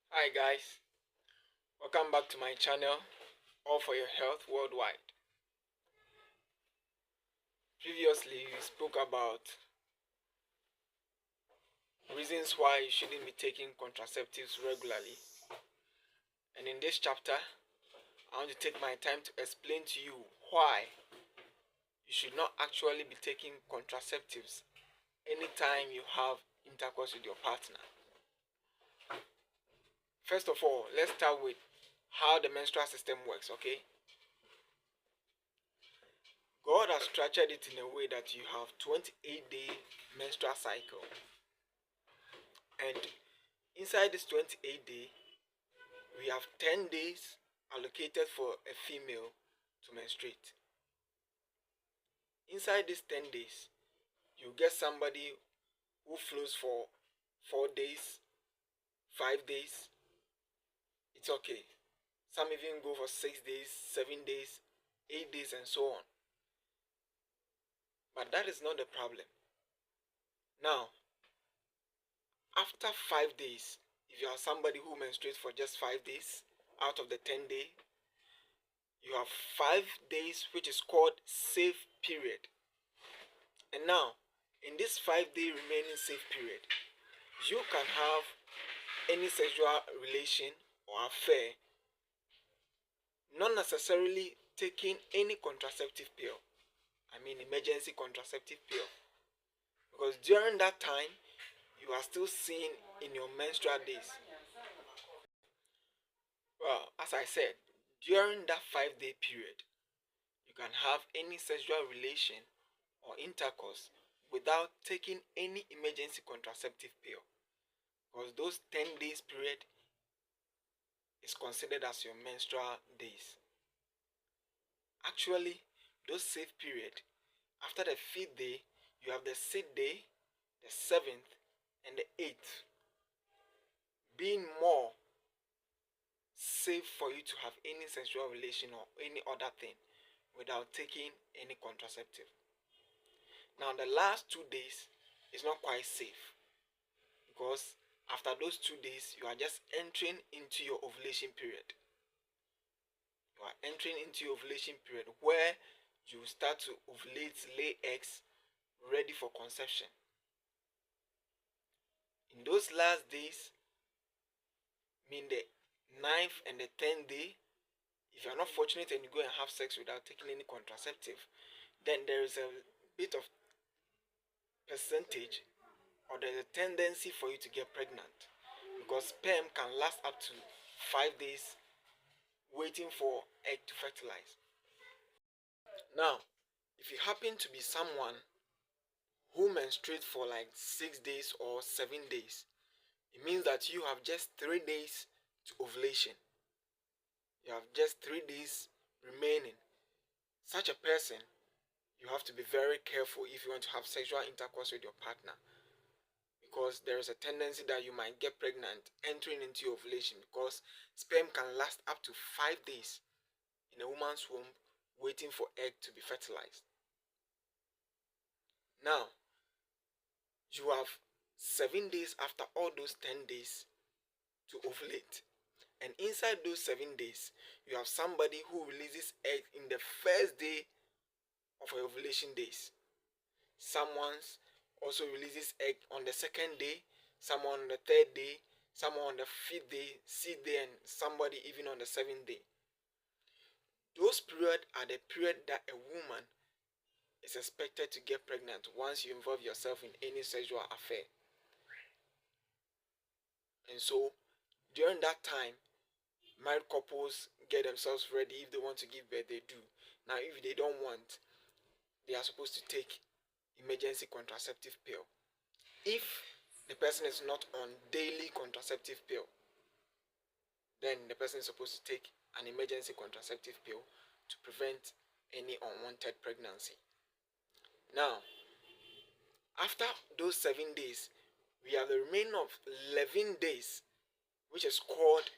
Hi guys, welcome back to my channel, All for Your Health Worldwide. Previously, we spoke about reasons why you shouldn't be taking contraceptives regularly. And in this chapter, I want to take my time to explain to you why you should not actually be taking contraceptives anytime you have intercourse with your partner. First of all, let's start with how the menstrual system works, okay? God has structured it in a way that you have 28-day menstrual cycle. And inside this 28-day, we have 10 days allocated for a female to menstruate. Inside these 10 days, you get somebody who flows for 4 days, 5 days. It's okay. Some even go for 6 days, 7 days, 8 days, and so on. But that is not the problem. Now, after 5 days, if you are somebody who menstruates for just 5 days out of the 10-day, you have 5 days which is called safe period. And now, in this 5-day remaining safe period, you can have any sexual relation or affair, not necessarily taking any contraceptive pill. I mean emergency contraceptive pill. Because during that time, you are still seeing in your menstrual days. Well, as I said, during that 5-day period, you can have any sexual relation or intercourse without taking any emergency contraceptive pill. Because those 10 days period is considered as your menstrual days. Actually, those safe period, after the 5th day, you have the 6th day, the 7th, and the 8th being more safe for you to have any sexual relation or any other thing without taking any contraceptive. Now, the last 2 days is not quite safe because after those 2 days, you are just entering into your ovulation period. You are entering into your ovulation period where you start to ovulate, lay eggs, ready for conception. In those last days, mean the 9th and the 10th day, if you are not fortunate and you go and have sex without taking any contraceptive, then there is a bit of percentage or there's a tendency for you to get pregnant because sperm can last up to 5 days waiting for egg to fertilize. Now, if you happen to be someone who menstruates for like 6 days or 7 days, it means that you have just 3 days to ovulation. You have just 3 days remaining. Such a person, you have to be very careful if you want to have sexual intercourse with your partner, because there is a tendency that you might get pregnant entering into your ovulation because sperm can last up to 5 days in a woman's womb waiting for egg to be fertilized. Now, you have 7 days after all those 10 days to ovulate. And inside those 7 days, you have somebody who releases egg in the first day of your ovulation days. Someone also releases egg on the second day, someone on the third day, someone on the 5th day, 6th day, and somebody even on the 7th day. Those periods are the period that a woman is expected to get pregnant once you involve yourself in any sexual affair. And so, during that time, married couples get themselves ready. If they want to give birth, they do. Now, if they don't want, they are supposed to take emergency contraceptive pill. If the person is not on daily contraceptive pill, then the person is supposed to take an emergency contraceptive pill to prevent any unwanted pregnancy. Now, after those 7 days, we have the remaining of 11 days, which is called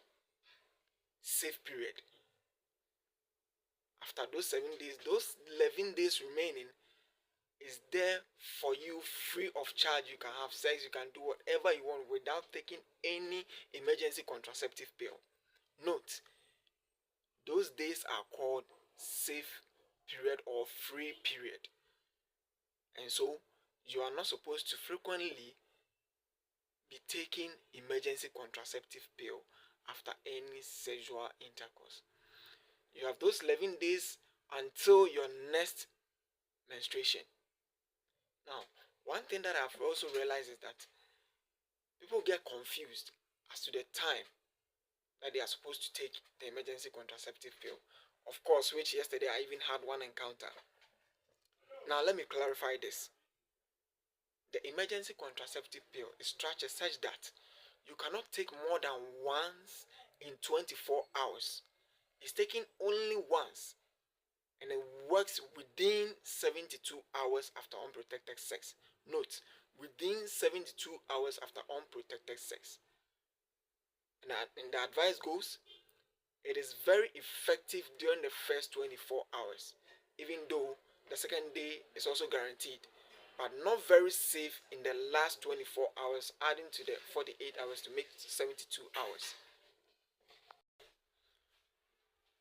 safe period. After those 7 days, those 11 days remaining, is there for you free of charge. You can have sex, you can do whatever you want without taking any emergency contraceptive pill. Note, those days are called safe period or free period. And so you are not supposed to frequently be taking emergency contraceptive pill after any sexual intercourse. You have those 11 days until your next menstruation. Now, one thing that I've also realized is that people get confused as to the time that they are supposed to take the emergency contraceptive pill. Of course, which yesterday I even had one encounter. Now, let me clarify this. The emergency contraceptive pill is structured such that you cannot take more than once in 24 hours. It's taken only once, and it works within 72 hours after unprotected sex. Note, within 72 hours after unprotected sex. And the advice goes, it is very effective during the first 24 hours, even though the second day is also guaranteed, but not very safe in the last 24 hours, adding to the 48 hours to make 72 hours.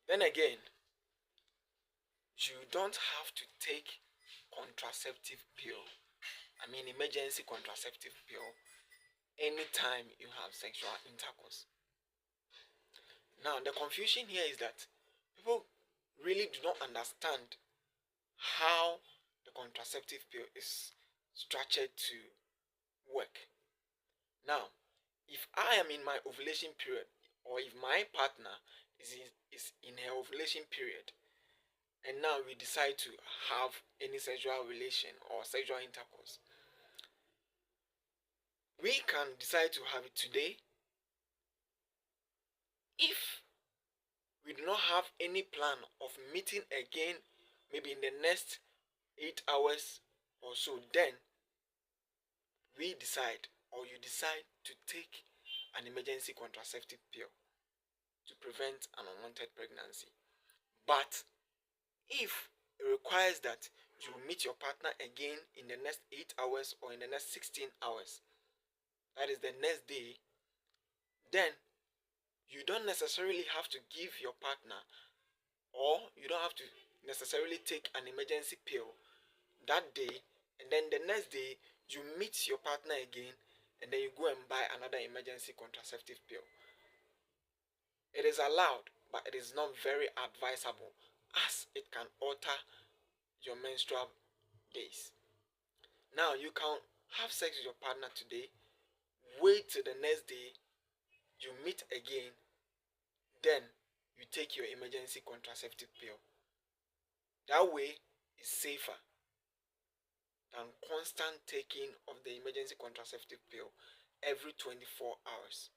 Then again, you don't have to take contraceptive pill, emergency contraceptive pill, anytime you have sexual intercourse. Now, the confusion here is that people really do not understand how the contraceptive pill is structured to work. Now, if I am in my ovulation period, or if my partner is in her ovulation period, and now we decide to have any sexual relation or sexual intercourse, we can decide to have it today. If we do not have any plan of meeting again, maybe in the next 8 hours or so, then we decide, or you decide, to take an emergency contraceptive pill to prevent an unwanted pregnancy. But if it requires that you meet your partner again in the next 8 hours or in the next 16 hours, that is the next day, then you don't necessarily have to give your partner, or you don't have to necessarily take an emergency pill that day, and then the next day you meet your partner again, and then you go and buy another emergency contraceptive pill. It is allowed, but it is not very advisable, as it can alter your menstrual days. Now, you can have sex with your partner today, wait till the next day, you meet again, then you take your emergency contraceptive pill. That way is safer than constant taking of the emergency contraceptive pill every 24 hours.